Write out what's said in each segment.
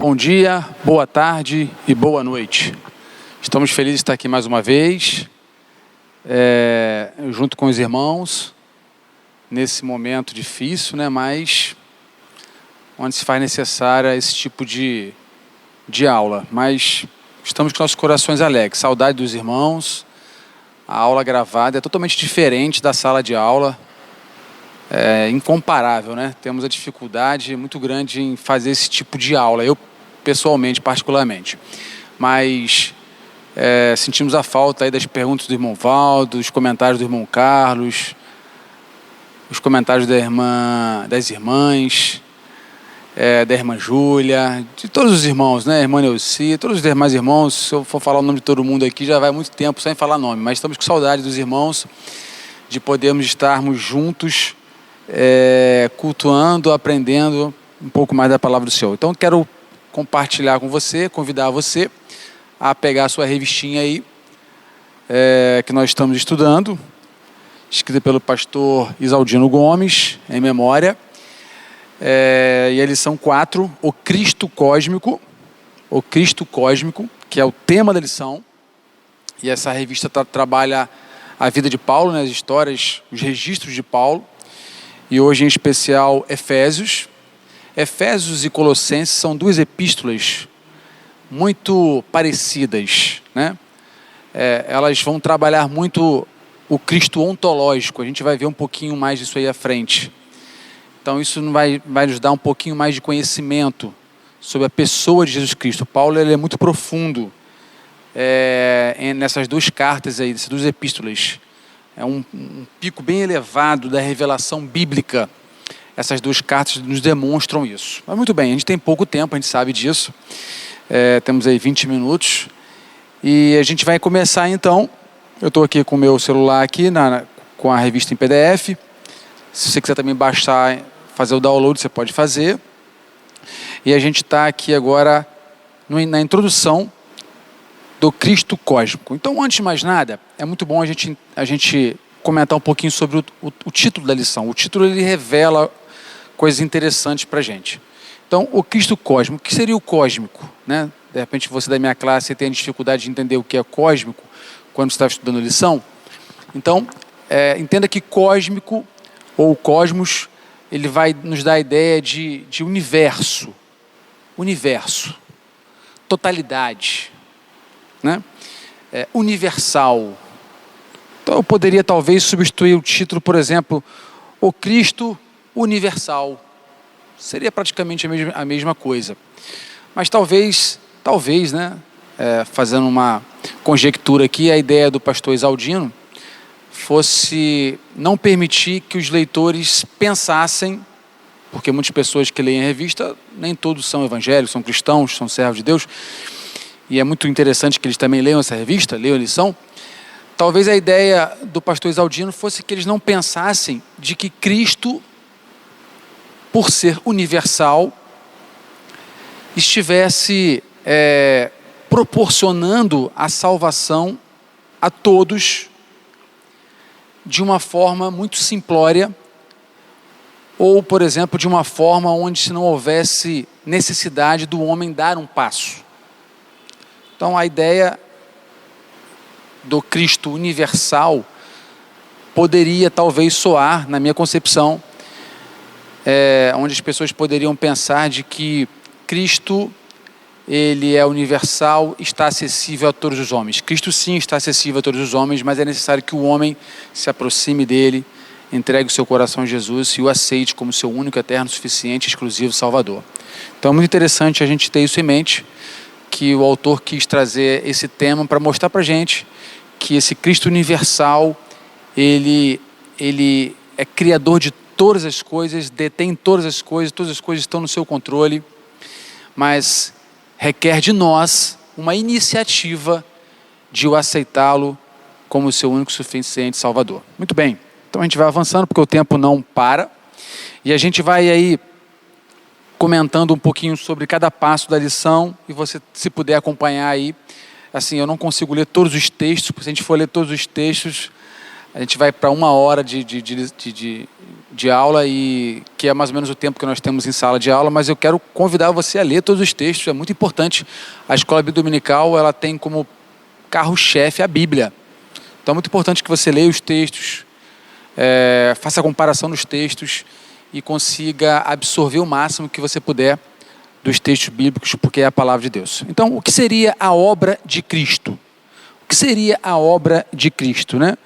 Bom dia, boa tarde e boa noite. Estamos felizes de estar aqui mais uma vez, junto com os irmãos, nesse momento difícil, né? Mas onde se faz necessária esse tipo de aula. Mas estamos com nossos corações alegres, saudade dos irmãos. A aula gravada é totalmente diferente da sala de aula, incomparável, né? Temos a dificuldade muito grande em fazer esse tipo de aula, eu pessoalmente, particularmente. Mas sentimos a falta aí das perguntas do irmão Valdo, dos comentários do irmão Carlos, os comentários das irmãs, da irmã Júlia, de todos os irmãos, né? Irmã Neuci, todos os demais irmãos. Se eu for falar o nome de todo mundo aqui, já vai muito tempo sem falar nome, mas estamos com saudade dos irmãos, de podermos estarmos juntos, cultuando, aprendendo um pouco mais da palavra do Senhor. Então quero compartilhar com você, convidar você a pegar a sua revistinha aí, que nós estamos estudando, escrita pelo pastor Isaldino Gomes, em memória, e a lição 4, o Cristo Cósmico, que é o tema da lição, e essa revista trabalha a vida de Paulo, né, as histórias, os registros de Paulo, e hoje em especial Efésios e Colossenses são duas epístolas muito parecidas, né? Elas vão trabalhar muito o Cristo ontológico, a gente vai ver um pouquinho mais disso aí à frente. Então isso vai nos dar um pouquinho mais de conhecimento sobre a pessoa de Jesus Cristo. Paulo ele é muito profundo nessas duas cartas aí, nessas duas epístolas. É um pico bem elevado da revelação bíblica. Essas duas cartas nos demonstram isso. Mas muito bem, a gente tem pouco tempo, a gente sabe disso. Temos aí 20 minutos. E a gente vai começar então. Eu estou aqui com o meu celular aqui, com a revista em PDF. Se você quiser também baixar, fazer o download, você pode fazer. E a gente está aqui agora na introdução do Cristo Cósmico. Então, antes de mais nada, é muito bom a gente comentar um pouquinho sobre o título da lição. O título ele revela coisas interessantes para a gente. Então, o Cristo Cósmico. O que seria o cósmico? Né? De repente, você da minha classe tem dificuldade de entender o que é cósmico quando você está estudando a lição. Então, entenda que cósmico ou cosmos, ele vai nos dar a ideia de universo, totalidade, né? Universal. Então eu poderia talvez substituir o título, por exemplo, o Cristo Universal. Seria praticamente a mesma coisa. Mas talvez, né? Fazendo uma conjectura aqui, a ideia do pastor Isaldino fosse não permitir que os leitores pensassem, porque muitas pessoas que leem a revista, nem todos são evangélicos, são cristãos, são servos de Deus, e é muito interessante que eles também leiam essa revista, leiam a lição. Talvez a ideia do pastor Isaldino fosse que eles não pensassem de que Cristo, por ser universal, estivesse proporcionando a salvação a todos de uma forma muito simplória, ou, por exemplo, de uma forma onde não houvesse necessidade do homem dar um passo. Então, a ideia do Cristo universal poderia talvez soar, na minha concepção, onde as pessoas poderiam pensar de que Cristo, ele é universal, está acessível a todos os homens. Cristo sim está acessível a todos os homens, mas é necessário que o homem se aproxime dele, entregue o seu coração a Jesus e o aceite como seu único, eterno, suficiente, exclusivo Salvador. Então é muito interessante a gente ter isso em mente, que o autor quis trazer esse tema para mostrar para a gente que esse Cristo universal, ele é criador de todas as coisas, detém todas as coisas estão no seu controle, mas requer de nós uma iniciativa de o aceitá-lo como seu único, suficiente Salvador. Muito bem, então a gente vai avançando porque o tempo não para, e a gente vai aí comentando um pouquinho sobre cada passo da lição, e você, se puder acompanhar aí, assim, eu não consigo ler todos os textos, porque se a gente for ler todos os textos, a gente vai para 1 hora de de aula, e que é mais ou menos o tempo que nós temos em sala de aula, mas eu quero convidar você a ler todos os textos. É muito importante. A escola bíblica dominical, ela tem como carro-chefe a Bíblia. Então é muito importante que você leia os textos, faça a comparação dos textos e consiga absorver o máximo que você puder dos textos bíblicos, porque é a palavra de Deus. Então, o que seria a obra de Cristo? O que seria a obra de Cristo, né?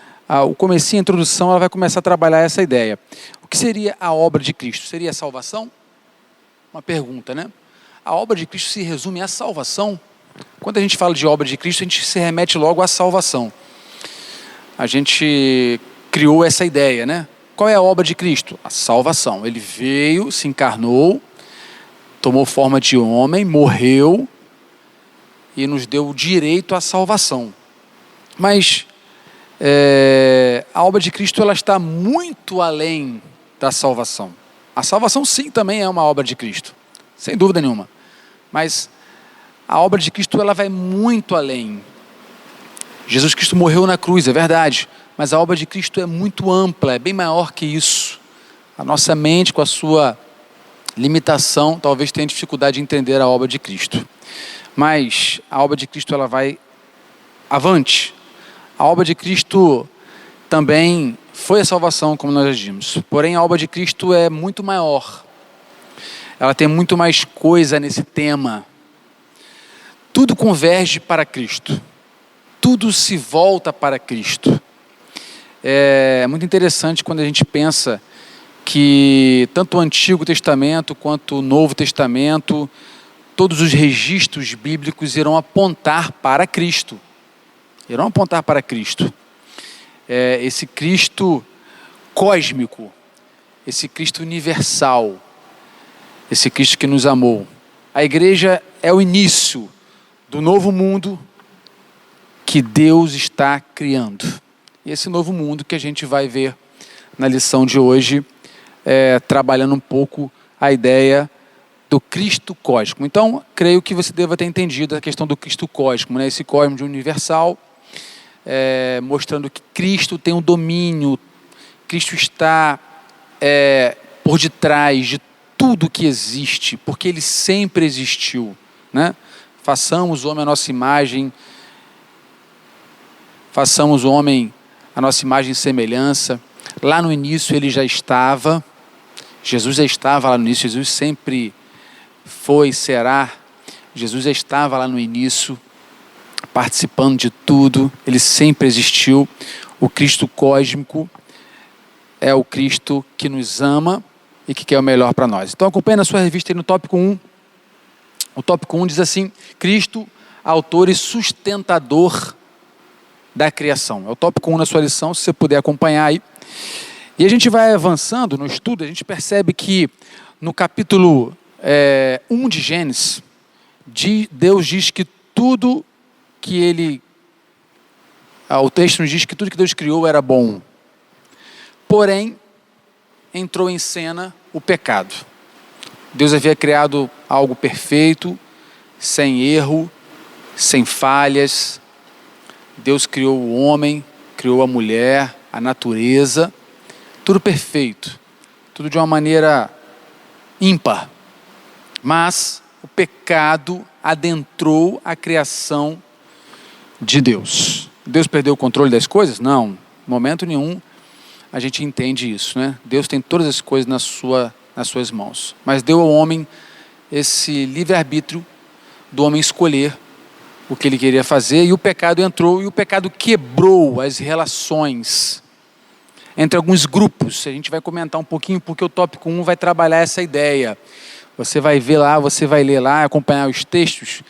O comecinho, a introdução, ela vai começar a trabalhar essa ideia. O que seria a obra de Cristo? Seria a salvação? Uma pergunta, né? A obra de Cristo se resume à salvação. Quando a gente fala de obra de Cristo, a gente se remete logo à salvação. A gente criou essa ideia, né? Qual é a obra de Cristo? A salvação. Ele veio, se encarnou, tomou forma de homem, morreu e nos deu o direito à salvação. Mas a obra de Cristo, ela está muito além da salvação. A salvação, sim, também é uma obra de Cristo, sem dúvida nenhuma. Mas a obra de Cristo, ela vai muito além. Jesus Cristo morreu na cruz, é verdade, mas a obra de Cristo é muito ampla, é bem maior que isso. A nossa mente, com a sua limitação, talvez tenha dificuldade de entender a obra de Cristo. Mas a obra de Cristo, ela vai avante. A obra de Cristo também foi a salvação, como nós já dizemos. Porém, a obra de Cristo é muito maior. Ela tem muito mais coisa nesse tema. Tudo converge para Cristo. Tudo se volta para Cristo. É muito interessante quando a gente pensa que tanto o Antigo Testamento quanto o Novo Testamento, todos os registros bíblicos irão apontar para Cristo. Irão apontar para Cristo. Esse Cristo cósmico, esse Cristo universal, esse Cristo que nos amou. A igreja é o início do novo mundo que Deus está criando. E esse novo mundo que a gente vai ver na lição de hoje, trabalhando um pouco a ideia do Cristo cósmico. Então, creio que você deva ter entendido a questão do Cristo cósmico, né? Esse cósmico universal, mostrando que Cristo tem um domínio, Cristo está por detrás de tudo que existe, porque Ele sempre existiu, né? Façamos o homem a nossa imagem, façamos o homem a nossa imagem e semelhança. Lá no início Ele já estava, Jesus já estava lá no início, Jesus sempre foi e será, Jesus já estava lá no início, participando de tudo, Ele sempre existiu. O Cristo cósmico é o Cristo que nos ama e que quer o melhor para nós. Então acompanhe na sua revista aí no tópico 1. O tópico 1 diz assim: Cristo, autor e sustentador da criação. É o tópico 1 na sua lição, se você puder acompanhar aí. E a gente vai avançando no estudo, a gente percebe que no capítulo 1 de Gênesis, Deus diz que tudo que o texto nos diz que tudo que Deus criou era bom. Porém, entrou em cena o pecado. Deus havia criado algo perfeito, sem erro, sem falhas. Deus criou o homem, criou a mulher, a natureza, tudo perfeito, tudo de uma maneira ímpar. Mas o pecado adentrou a criação de Deus. Deus perdeu o controle das coisas? Não, em momento nenhum a gente entende isso, né? Deus tem todas as coisas nas suas mãos, mas deu ao homem esse livre-arbítrio do homem escolher o que ele queria fazer, e o pecado entrou, e o pecado quebrou as relações entre alguns grupos. A gente vai comentar um pouquinho, porque o tópico 1 vai trabalhar essa ideia. Você vai ver lá, você vai ler lá, acompanhar os textos,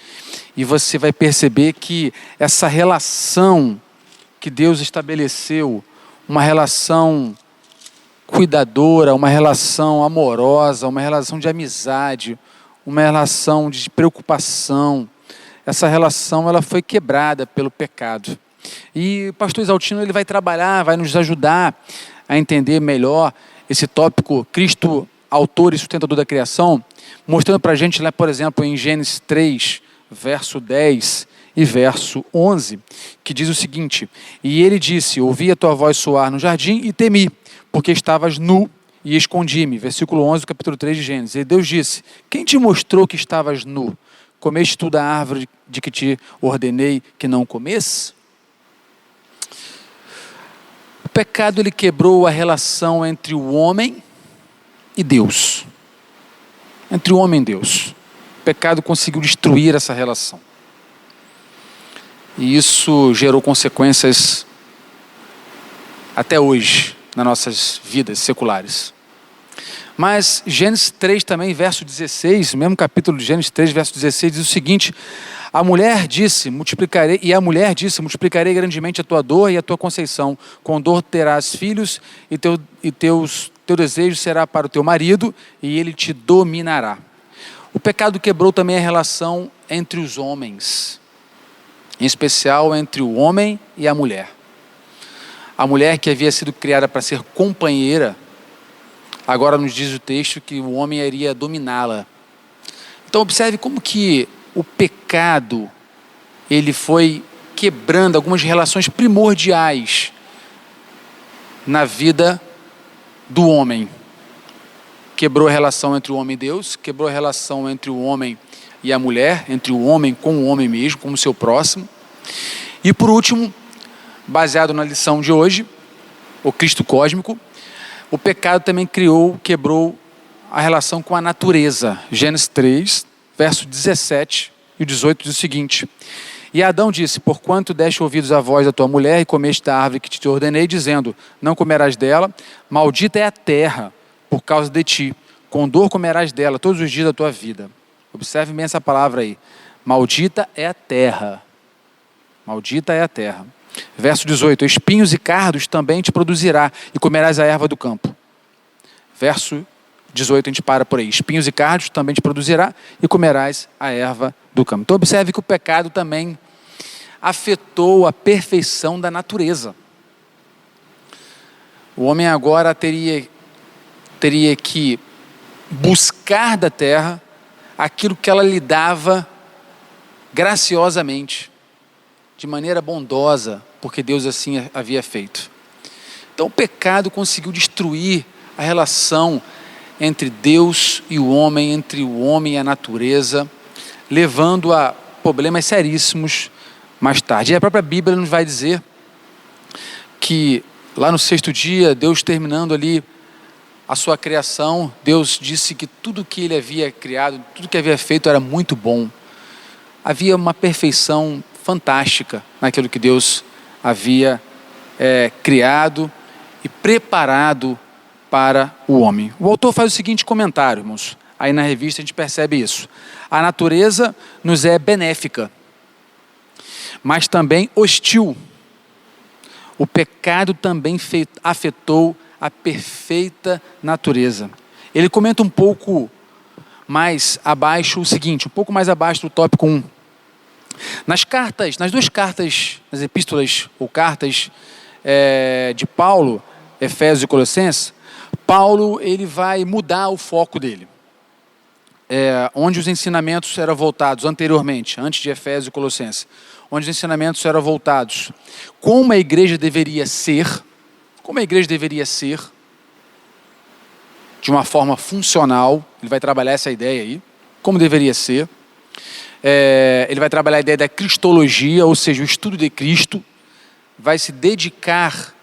e você vai perceber que essa relação que Deus estabeleceu, uma relação cuidadora, uma relação amorosa, uma relação de amizade, uma relação de preocupação, essa relação ela foi quebrada pelo pecado. E o pastor Exaltino ele vai trabalhar, vai nos ajudar a entender melhor esse tópico, Cristo, autor e sustentador da criação, mostrando para a gente lá, por exemplo, em Gênesis 3, verso 10 e verso 11, que diz o seguinte: E ele disse, ouvi a tua voz soar no jardim e temi, porque estavas nu e escondi-me. Versículo 11 do capítulo 3 de Gênesis. E Deus disse: quem te mostrou que estavas nu? Comeste tu da árvore de que te ordenei que não comesse? O pecado, ele quebrou a relação entre o homem e Deus. Entre o homem e Deus. O pecado conseguiu destruir essa relação. E isso gerou consequências até hoje nas nossas vidas seculares. Mas Gênesis 3 também, verso 16, mesmo capítulo de Gênesis 3, verso 16, diz o seguinte: a mulher disse, multiplicarei grandemente a tua dor e a tua conceição. Com dor terás filhos e teu desejo será para o teu marido e ele te dominará. O pecado quebrou também a relação entre os homens, em especial entre o homem e a mulher. A mulher que havia sido criada para ser companheira, agora nos diz o texto que o homem iria dominá-la. Então observe como que o pecado, ele foi quebrando algumas relações primordiais na vida do homem. Quebrou a relação entre o homem e Deus, quebrou a relação entre o homem e a mulher, entre o homem com o homem mesmo, como seu próximo. E por último, baseado na lição de hoje, o Cristo cósmico, o pecado também quebrou a relação com a natureza. Gênesis 3, verso 17 e 18 diz o seguinte: e Adão disse: porquanto deste ouvidos à voz da tua mulher e comeste da árvore que te ordenei, dizendo: não comerás dela, maldita é a terra por causa de ti, com dor comerás dela todos os dias da tua vida. Observe bem essa palavra aí: maldita é a terra. Maldita é a terra. Verso 18: espinhos e cardos também te produzirá, e comerás a erva do campo. Verso 18, a gente para por aí: espinhos e cardos também te produzirá, e comerás a erva do campo. Então observe que o pecado também afetou a perfeição da natureza. O homem agora teria que buscar da terra aquilo que ela lhe dava graciosamente, de maneira bondosa, porque Deus assim havia feito. Então o pecado conseguiu destruir a relação entre Deus e o homem, entre o homem e a natureza, levando a problemas seríssimos mais tarde. E a própria Bíblia nos vai dizer que lá no sexto dia, Deus terminando ali a sua criação, Deus disse que tudo que ele havia criado, tudo que havia feito era muito bom. Havia uma perfeição fantástica naquilo que Deus havia criado e preparado para o homem. O autor faz o seguinte comentário, irmãos. Aí na revista a gente percebe isso: a natureza nos é benéfica, mas também hostil. O pecado também afetou a perfeita natureza. Ele comenta um pouco mais abaixo o seguinte, um pouco mais abaixo do tópico 1. Nas duas cartas, nas epístolas ou cartas de Paulo, Efésios e Colossenses, Paulo ele vai mudar o foco dele. Onde os ensinamentos eram voltados anteriormente, antes de Efésios e Colossenses, onde os ensinamentos eram voltados como a igreja deveria ser, de uma forma funcional. Ele vai trabalhar essa ideia aí, como deveria ser. Ele vai trabalhar a ideia da cristologia, ou seja, o estudo de Cristo, vai se dedicar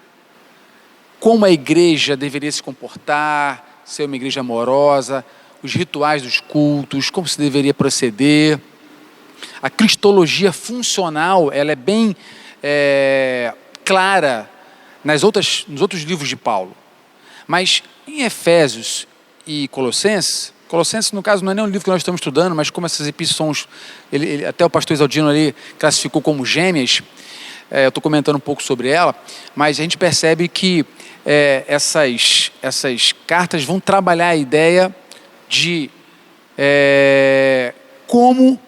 como a igreja deveria se comportar, ser uma igreja amorosa, os rituais dos cultos, como se deveria proceder. A cristologia funcional, ela é bem clara nos outros livros de Paulo. Mas em Efésios e Colossenses, no caso não é nem um livro que nós estamos estudando, mas como essas epístolas são, até o pastor Isaldino ali classificou como gêmeas, eu estou comentando um pouco sobre ela, mas a gente percebe que essas cartas vão trabalhar a ideia de como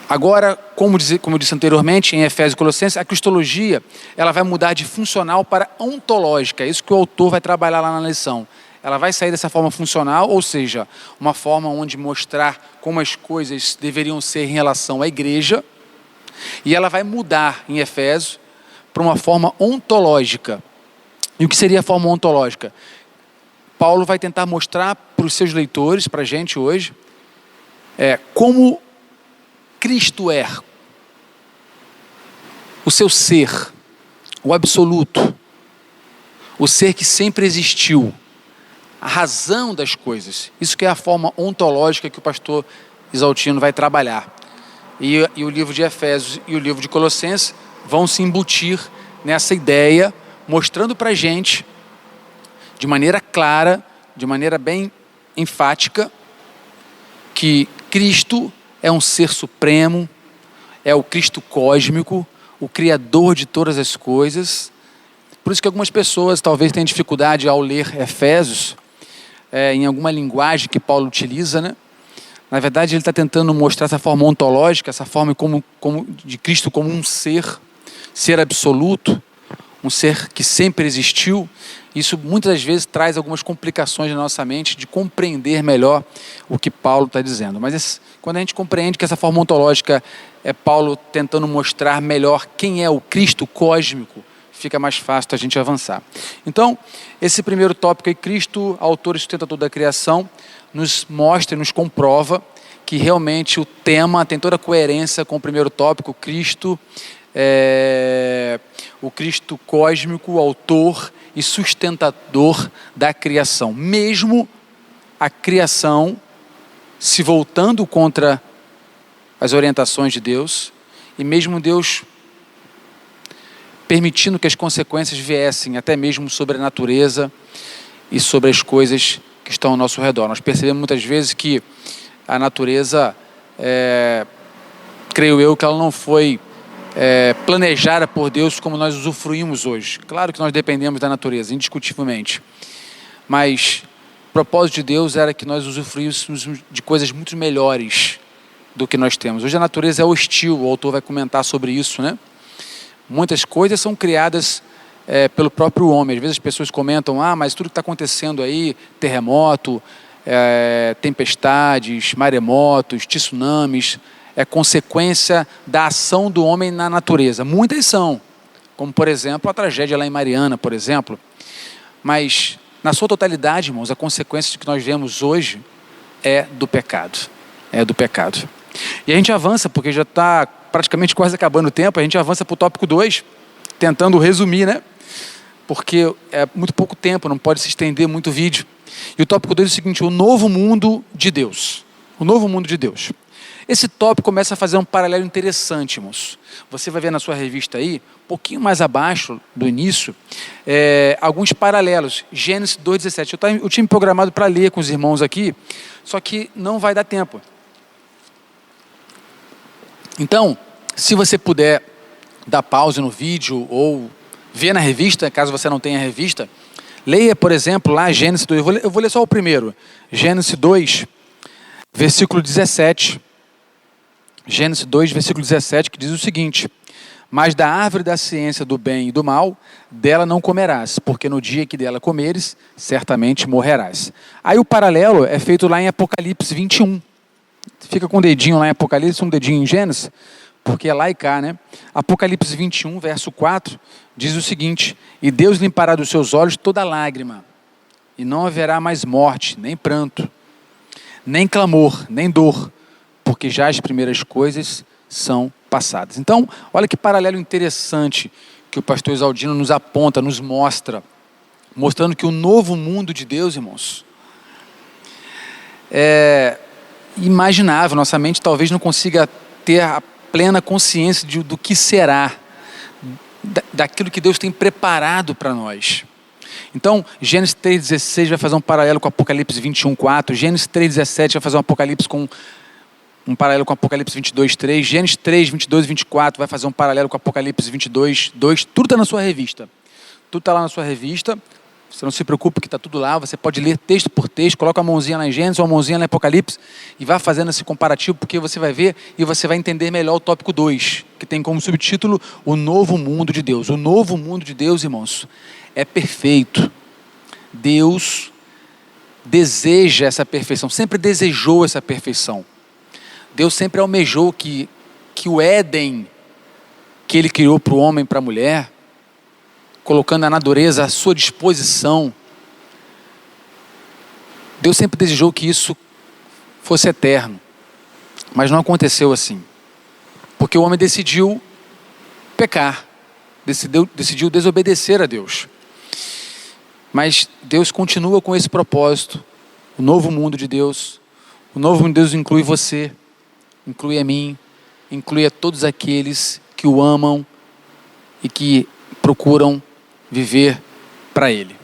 agora, como eu disse anteriormente, em Efésios e Colossenses, a cristologia ela vai mudar de funcional para ontológica. É isso que o autor vai trabalhar lá na lição. Ela vai sair dessa forma funcional, ou seja, uma forma onde mostrar como as coisas deveriam ser em relação à igreja, e ela vai mudar em Efésios para uma forma ontológica. E o que seria a forma ontológica? Paulo vai tentar mostrar para os seus leitores, para a gente hoje, como Cristo é, o seu ser, o absoluto, o ser que sempre existiu, a razão das coisas. Isso que é a forma ontológica que o pastor Isaltino vai trabalhar. E o livro de Efésios e o livro de Colossenses vão se embutir nessa ideia, mostrando para a gente, de maneira clara, de maneira bem enfática, que Cristo é um ser supremo, é o Cristo cósmico, o Criador de todas as coisas. Por isso que algumas pessoas talvez tenham dificuldade ao ler Efésios, em alguma linguagem que Paulo utiliza, né? Na verdade, ele está tentando mostrar essa forma ontológica, essa forma de Cristo como um ser absoluto, um ser que sempre existiu. Isso muitas das vezes traz algumas complicações na nossa mente de compreender melhor o que Paulo está dizendo. Mas quando a gente compreende que essa forma ontológica é Paulo tentando mostrar melhor quem é o Cristo cósmico, fica mais fácil a gente avançar. Então, esse primeiro tópico aí, Cristo, autor e sustentador da criação, nos mostra e nos comprova que realmente o tema tem toda a coerência com o primeiro tópico, Cristo, o Cristo cósmico, autor e sustentador da criação. Mesmo a criação se voltando contra as orientações de Deus, e mesmo Deus permitindo que as consequências viessem até mesmo sobre a natureza e sobre as coisas que estão ao nosso redor. Nós percebemos muitas vezes que a natureza, creio eu, que ela não foi planejada por Deus como nós usufruímos hoje. Claro que nós dependemos da natureza, indiscutivelmente. Mas o propósito de Deus era que nós usufruíssemos de coisas muito melhores do que nós temos. Hoje a natureza é hostil, o autor vai comentar sobre isso, né? Muitas coisas são criadas pelo próprio homem. Às vezes as pessoas comentam, mas tudo que está acontecendo aí, terremoto, tempestades, maremotos, tsunamis, é consequência da ação do homem na natureza. Muitas são, como por exemplo a tragédia lá em Mariana, por exemplo. Mas na sua totalidade, irmãos, a consequência que nós vemos hoje é do pecado. É do pecado. E a gente avança, porque já está praticamente quase acabando o tempo, a gente avança para o tópico 2, tentando resumir, né? Porque é muito pouco tempo, não pode se estender muito o vídeo. E o tópico 2 é o seguinte, o novo mundo de Deus. O novo mundo de Deus. Esse tópico começa a fazer um paralelo interessante, irmãos. Você vai ver na sua revista aí, um pouquinho mais abaixo do início, alguns paralelos. Gênesis 2,17. Eu tinha me programado para ler com os irmãos aqui, só que não vai dar tempo. Então, se você puder dar pausa no vídeo ou ver na revista, caso você não tenha a revista, leia, por exemplo, lá Gênesis 2. Eu vou ler só o primeiro. Gênesis 2, versículo 17. Gênesis 2, versículo 17, que diz o seguinte: mas da árvore da ciência do bem e do mal, dela não comerás, porque no dia que dela comeres, certamente morrerás. Aí o paralelo é feito lá em Apocalipse 21. Fica com o dedinho lá em Apocalipse, um dedinho em Gênesis, porque é lá e cá, né? Apocalipse 21, verso 4, diz o seguinte: e Deus limpará dos seus olhos toda lágrima, e não haverá mais morte, nem pranto, nem clamor, nem dor, porque já as primeiras coisas são passadas. Então, olha que paralelo interessante que o pastor Isaldino nos aponta, nos mostra, mostrando que o novo mundo de Deus, irmãos, é imaginável. Nossa mente talvez não consiga ter a plena consciência do que será, daquilo que Deus tem preparado para nós. Então, Gênesis 3,16 vai fazer um paralelo com Apocalipse 21,4, Gênesis 3,17 vai fazer um paralelo com Apocalipse 22,3, Gênesis 3, 22 e 24 vai fazer um paralelo com Apocalipse 22,2, tudo está na sua revista. Tudo está lá na sua revista. Você não se preocupe que está tudo lá, você pode ler texto por texto, coloca a mãozinha lá em Gênesis ou a mãozinha lá em Apocalipse e vá fazendo esse comparativo, porque você vai ver e você vai entender melhor o tópico 2, que tem como subtítulo o novo mundo de Deus. O novo mundo de Deus, irmãos, é perfeito. Deus deseja essa perfeição, sempre desejou essa perfeição. Deus sempre almejou que o Éden que Ele criou para o homem e para a mulher, colocando a natureza à sua disposição. Deus sempre desejou que isso fosse eterno, mas não aconteceu assim, porque o homem decidiu pecar, decidiu desobedecer a Deus. Mas Deus continua com esse propósito, o novo mundo de Deus. O novo mundo de Deus inclui você, inclui a mim, inclui a todos aqueles que o amam e que procuram viver para Ele.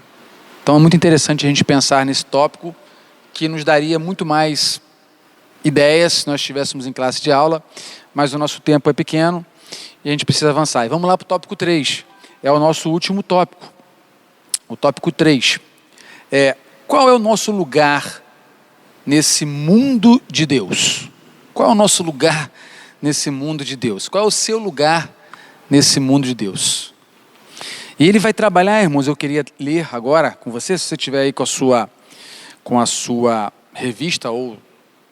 Então é muito interessante a gente pensar nesse tópico, que nos daria muito mais ideias se nós estivéssemos em classe de aula, mas o nosso tempo é pequeno e a gente precisa avançar. E vamos lá para o tópico 3, é o nosso último tópico. O tópico 3 é: qual é o nosso lugar nesse mundo de Deus? Qual é o nosso lugar nesse mundo de Deus? Qual é o seu lugar nesse mundo de Deus? E ele vai trabalhar, irmãos, eu queria ler agora com você, se você estiver aí com a sua revista ou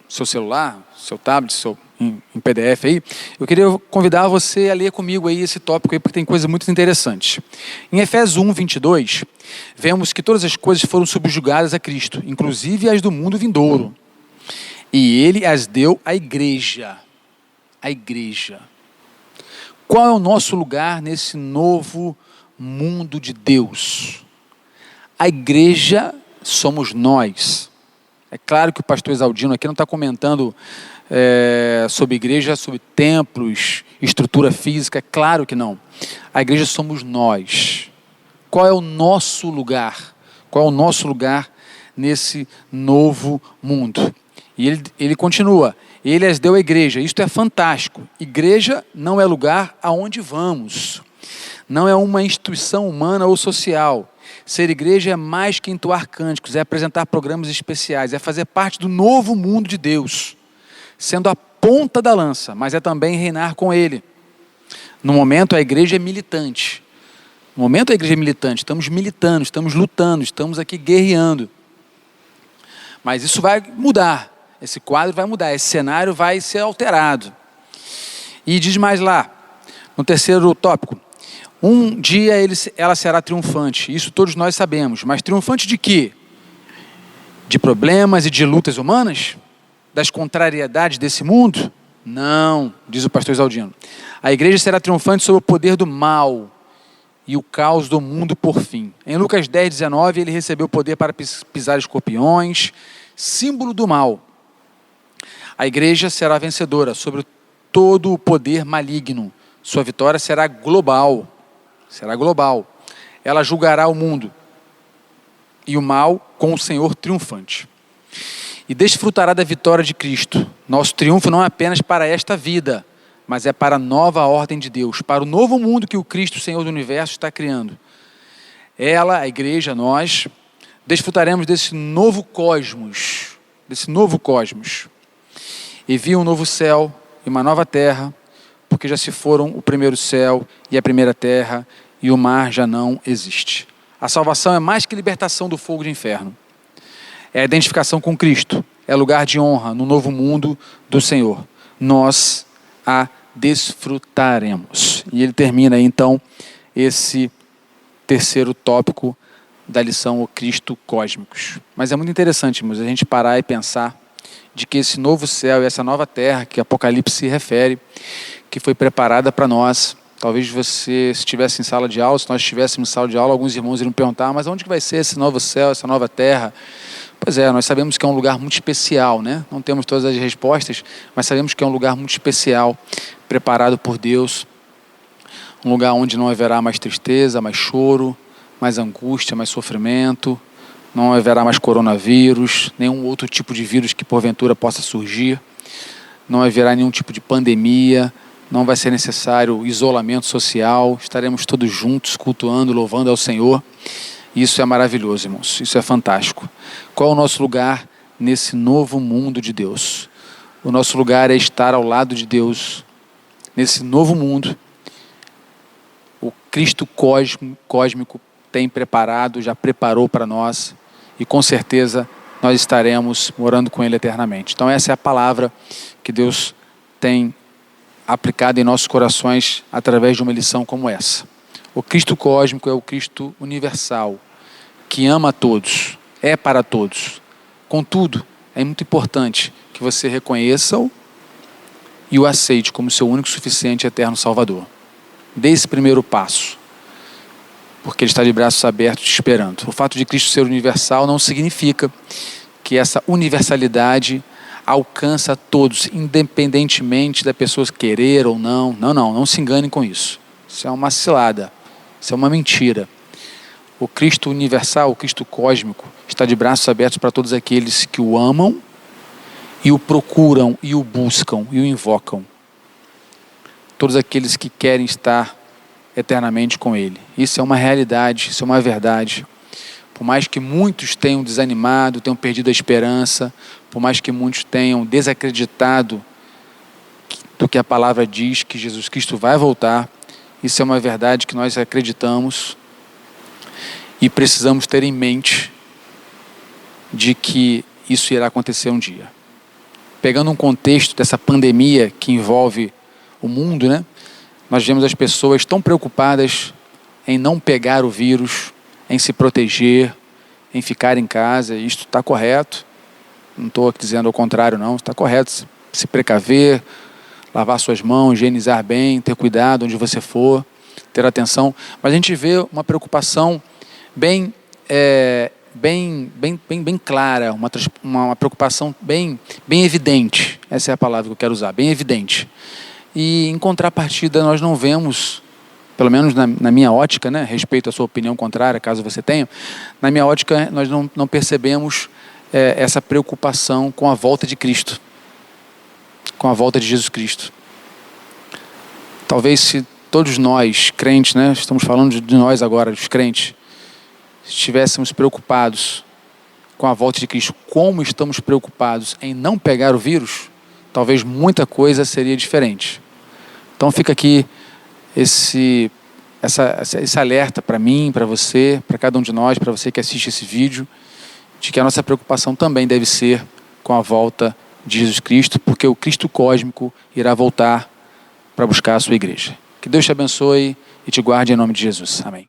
seu celular, seu tablet, em PDF aí, eu queria convidar você a ler comigo aí esse tópico aí, porque tem coisas muito interessantes. Em Efésios 1, 22, vemos que todas as coisas foram subjugadas a Cristo, inclusive as do mundo vindouro. E Ele as deu à igreja. A igreja. Qual é o nosso lugar nesse novo mundo de Deus? A igreja somos nós. É claro que o pastor Exaldino aqui não está comentando sobre igreja, sobre templos, estrutura física, é claro que não. A igreja somos nós. Qual é o nosso lugar? Qual é o nosso lugar nesse novo mundo? E ele continua: Ele as deu à igreja. Isto é fantástico. Igreja não é lugar aonde vamos. Não é uma instituição humana ou social. Ser igreja é mais que entoar cânticos, é apresentar programas especiais, é fazer parte do novo mundo de Deus, sendo a ponta da lança, mas é também reinar com Ele. No momento a igreja é militante. No momento a igreja é militante, estamos militando, estamos lutando, estamos aqui guerreando. Mas isso vai mudar, esse quadro vai mudar, esse cenário vai ser alterado. E diz mais lá, no terceiro tópico: um dia ela será triunfante, isso todos nós sabemos, mas triunfante de quê? De problemas e de lutas humanas? Das contrariedades desse mundo? Não, diz o pastor Exaldino. A igreja será triunfante sobre o poder do mal e o caos do mundo por fim. Em Lucas 10, 19, ele recebeu poder para pisar escorpiões, símbolo do mal. A igreja será vencedora sobre todo o poder maligno. Sua vitória será global. Será global. Ela julgará o mundo e o mal com o Senhor triunfante. E desfrutará da vitória de Cristo. Nosso triunfo não é apenas para esta vida, mas é para a nova ordem de Deus, para o novo mundo que o Cristo, Senhor do Universo, está criando. Ela, a igreja, nós, desfrutaremos desse novo cosmos, E vi um novo céu e uma nova terra, porque já se foram o primeiro céu e a primeira terra, e o mar já não existe. A salvação é mais que libertação do fogo de inferno. É a identificação com Cristo. É lugar de honra no novo mundo do Senhor. Nós a desfrutaremos. E ele termina aí, então, esse terceiro tópico da lição O Cristo Cósmicos. Mas é muito interessante, irmãos, a gente parar e pensar de que esse novo céu e essa nova terra que Apocalipse se refere, que foi preparada para nós. Talvez você, se estivesse em sala de aula, se nós estivéssemos em sala de aula, alguns irmãos iriam perguntar: mas onde que vai ser esse novo céu, essa nova terra? Pois é, nós sabemos que é um lugar muito especial, né? Não temos todas as respostas, mas sabemos que é um lugar muito especial, preparado por Deus, um lugar onde não haverá mais tristeza, mais choro, mais angústia, mais sofrimento, não haverá mais coronavírus, nenhum outro tipo de vírus que porventura possa surgir, não haverá nenhum tipo de pandemia, não vai ser necessário isolamento social, estaremos todos juntos cultuando, louvando ao Senhor. Isso é maravilhoso, irmãos, isso é fantástico. Qual é o nosso lugar nesse novo mundo de Deus? O nosso lugar é estar ao lado de Deus, nesse novo mundo. O Cristo cósmico tem preparado, já preparou para nós, e com certeza nós estaremos morando com Ele eternamente. Então essa é a palavra que Deus tem aplicado em nossos corações através de uma lição como essa. O Cristo cósmico é o Cristo universal, que ama a todos, é para todos. Contudo, é muito importante que você reconheça-o e o aceite como seu único, suficiente e eterno Salvador. Dê esse primeiro passo, porque Ele está de braços abertos te esperando. O fato de Cristo ser universal não significa que essa universalidade alcança todos, independentemente da pessoa querer ou não. Não se engane com isso. Isso é uma cilada, isso é uma mentira. O Cristo universal, o Cristo cósmico, está de braços abertos para todos aqueles que o amam e o procuram, e o buscam, e o invocam. Todos aqueles que querem estar eternamente com Ele. Isso é uma realidade, isso é uma verdade. Por mais que muitos tenham desanimado, tenham perdido a esperança, por mais que muitos tenham desacreditado do que a palavra diz, que Jesus Cristo vai voltar, isso é uma verdade que nós acreditamos e precisamos ter em mente de que isso irá acontecer um dia. Pegando um contexto dessa pandemia que envolve o mundo, né? Nós vemos as pessoas tão preocupadas em não pegar o vírus, em se proteger, em ficar em casa. Isto está correto, não estou dizendo ao contrário não, está correto se precaver, lavar suas mãos, higienizar bem, ter cuidado onde você for, ter atenção. Mas a gente vê uma preocupação bem clara, uma preocupação bem evidente. Essa é a palavra que eu quero usar, bem evidente. E em contrapartida nós não vemos, pelo menos na minha ótica, né, respeito à sua opinião contrária, caso você tenha, na minha ótica nós não percebemos essa preocupação com a volta de Cristo, com a volta de Jesus Cristo. Talvez se todos nós, crentes, né, estamos falando de nós agora, os crentes, estivéssemos preocupados com a volta de Cristo, como estamos preocupados em não pegar o vírus, talvez muita coisa seria diferente. Então fica aqui esse alerta para mim, para você, para cada um de nós, para você que assiste esse vídeo, de que a nossa preocupação também deve ser com a volta de Jesus Cristo, porque o Cristo cósmico irá voltar para buscar a sua igreja. Que Deus te abençoe e te guarde em nome de Jesus. Amém.